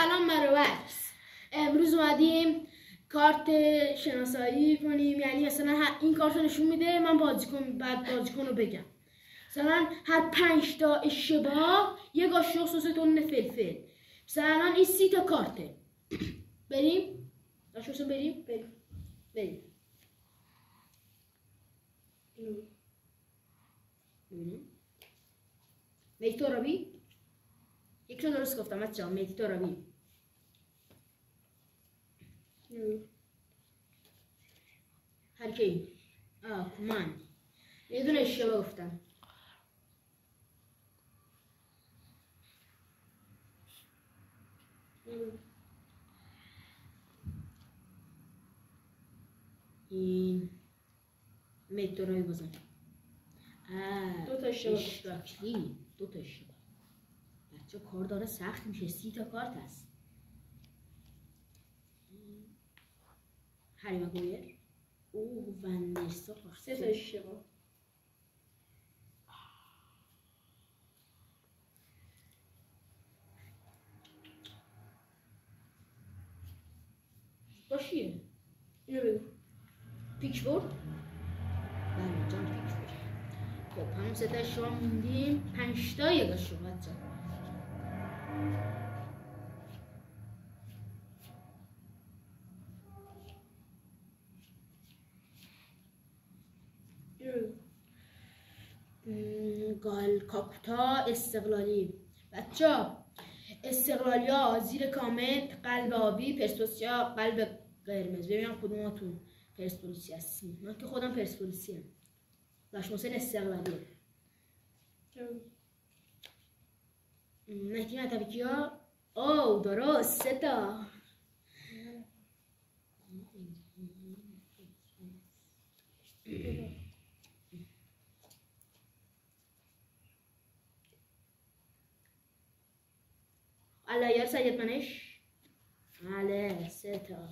سلام برابرس. امروز اومدیم کارت شناسایی کنیم، یعنی مثلا این کارت نشون میده من بازیکن رو بگم. مثلا هر 5 تا اشتباه یه قاشق سس تون فلفل. مثلا این 30 تا کارته. بریم؟ داشتم بریم؟ بریم. مهدی ترابی؟ یک رو درست گفتم بچه‌ها، مهدی ترابی. هر کی؟ من یه دونه اشتباه گفتم. این مهدی ترابی بزن. دو تا اشتباه. دو تا اشتباه. بچه کار داره سخت میشه. 30 تا کارت هست. هری مگویر. اوه وندرسار. 3 تا اشتباه. باشیه. اینو بگو. پیکفورد. بله جان پیکفورد. خب همون 3 تا اشتباه موندیم. 5 تا یه گاشو بچه. گال کاکوتا استقلالی. بچه استقلالی ها زیر کامنت قلب آبی، پرسپولیسیا قلب قرمز. ببینم کدوماتون پرسپولیسی هستین. من که خودم پرسپولیسی ام. باش محسن استقلالی. مهدی مطبکی ها. او درست 3 تا. علایار سید منش. بله 3 تا.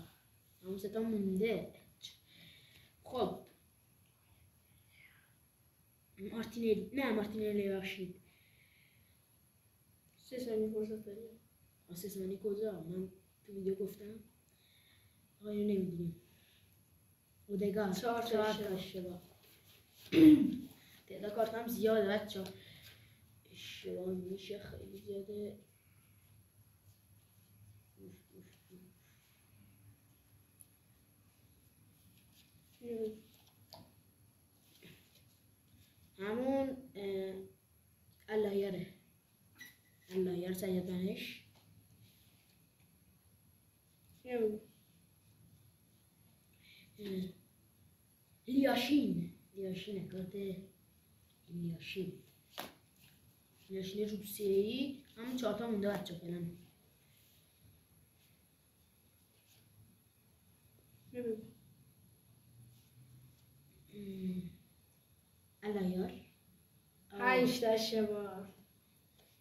همون 3 تا مونده. خب مارتینلی بخشید. 3 ثانیه فرصت داریم. 3 ثانیه کجا؟ من تو ویدیو گفتم. آقا اینو نمیدونیم. اودگار 4 تا اشتباه. تعداد کارت هم زیاده بچه. اشتباه میشه خیلی زیاده. همون اللهیاره. اللهیار سید منش. لیاشین کارت لیاشین روسیه‌ای. همون 4 تا مونده بچه فعلا. اللهیار 5 تا اشتباه.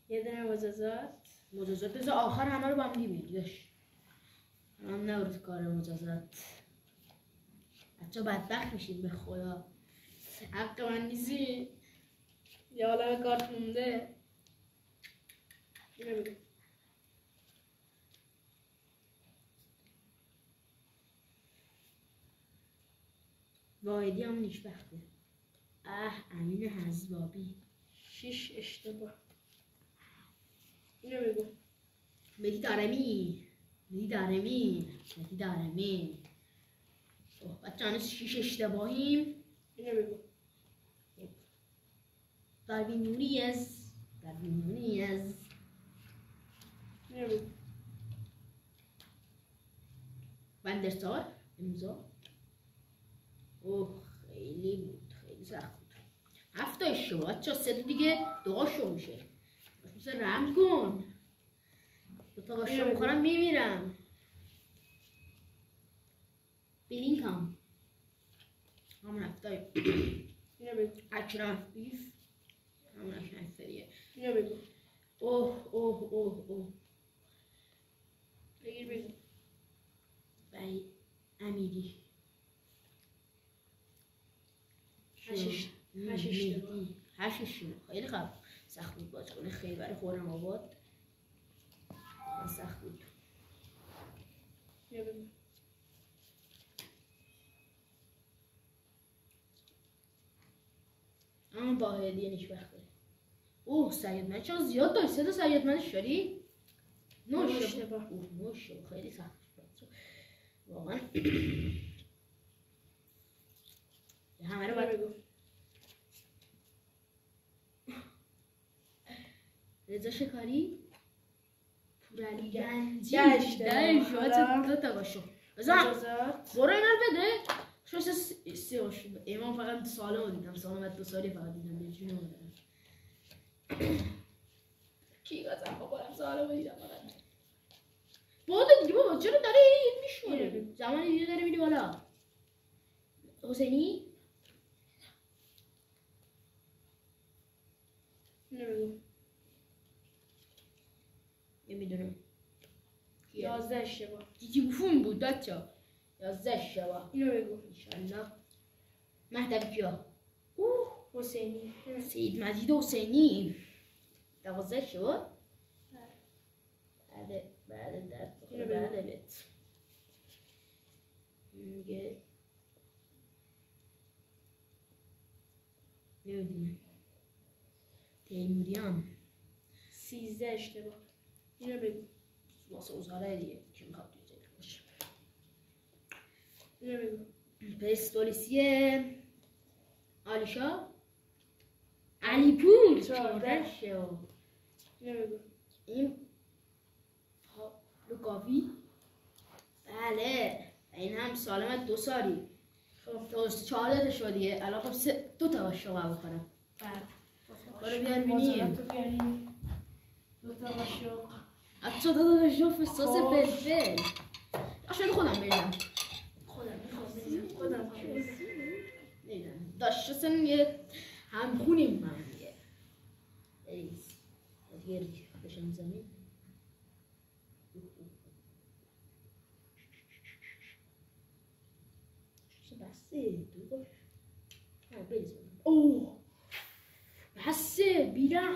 یه دونه مجازات بذار آخر همه رو با هم دیگه. من نورد کار مجازات. بچه بدبخت میشیم به خدا. حق من نیزی. یه عالم کارت مونده. اینو بگو. واحدی هم نیشبخته. امین حزبابی 6 اشتباه. اینو بگو. مهدی دارمی. بچه هنوز 6 اشتباهیم. اینو بگو. داروین نونیز. اینو بگو. وندرسار امضا. اوه خیلی سخت بود. 7 تا اشتباه بچه. 3 تا دیگه 2 قاشق میشه. مثل رحم کن. 2 تا قاشق میخورم میمیرم. بلینکام همون 7 تا. اینو بگو. اکرم بیف همون اکرم فریه. اینو بگو. اوه بگو. بای امیری 8 خیلی خوب. سخت بود بازیکن خیبر خرم آباد. سخت بود. اینو بگو. اما با هدیه نیش وقت داری. اوه سیدمند چرا زیاد داری؟ 3 تا سیدمندش داری؟ نه اشتباه. اوه نه اشتباه خیلی سخت شد واقعا. همه رو باید بگو. رضا شکاری، پورعلی گنجی، ده شما 2 تا باشو بزن اجازت. برو اینا رو بده. شما 3 باشو. امام فقط سالم رو دیدم، سالم 2 سالی فقط دیدم به جون مادرم. کی گفتم بابا سالم رو دیدم فقط بابا دیگه بابا چرا داره میشوره زمان دیگه داره میری بالا. حسینی اینو بگو. نمیدونم 11 اشتباه. دیگه بفون بود بچه 11 اشتباه. اینو بگو. انشالله مهدوی کیا؟ حسینی. سید مجید حسینی 12 اشتباه. بعد درد بخوره بعد بهت میگه نمیدونم تیموریان 13 اشتباه. اینو بگو. واسه اوزاره دیگه که میخواد توی جایی باشه. اینو بگو. پرسپولیسی آلیشا علیپور 14. اینو بگو. این لوکاوی بله این هم سالم 2 سالی. خب 14 تا شد دیگه الان خب 2 تا باشه باید بکنم. بله برو بیار بینیم 2 تا باشو. حتی 2 تا باشه فساس فلفل شاید خودم بریزم. خودم نمیدونم داشت سن یه هم خونیم من دیگه بریز دیگه بشم زمین. بسه دو بریز اوه بسه بیرم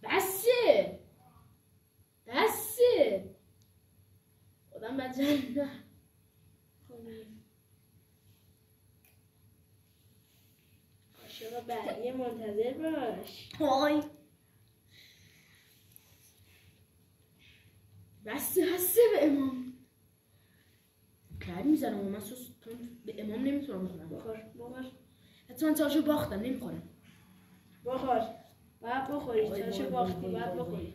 بسه خودم بزن نه عاشق بعدی منتظر باش. های بسه به امام کردی میزنم و من سوس به امام نمیتونم بخورم. بخور. حتی من تاشو باختم نمیخورم. بخور. باید بخوری. تاشو باختی باید بخوری.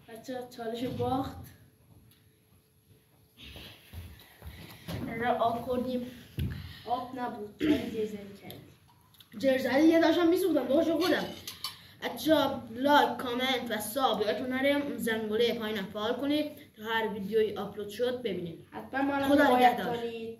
بچه چالشو باخت. را آب خوردیم. آب نبود ولی جزری کردی. جرزدی یه داشتم میسوختم داشتم خودم. بچه‌ها لایک کامنت و ساب یادتون نره زنگوله پایین فعال کنید تا هر ویدیویی آپلود شد ببینید. حتما ما رو خدا حمایت نگهدار. کنید.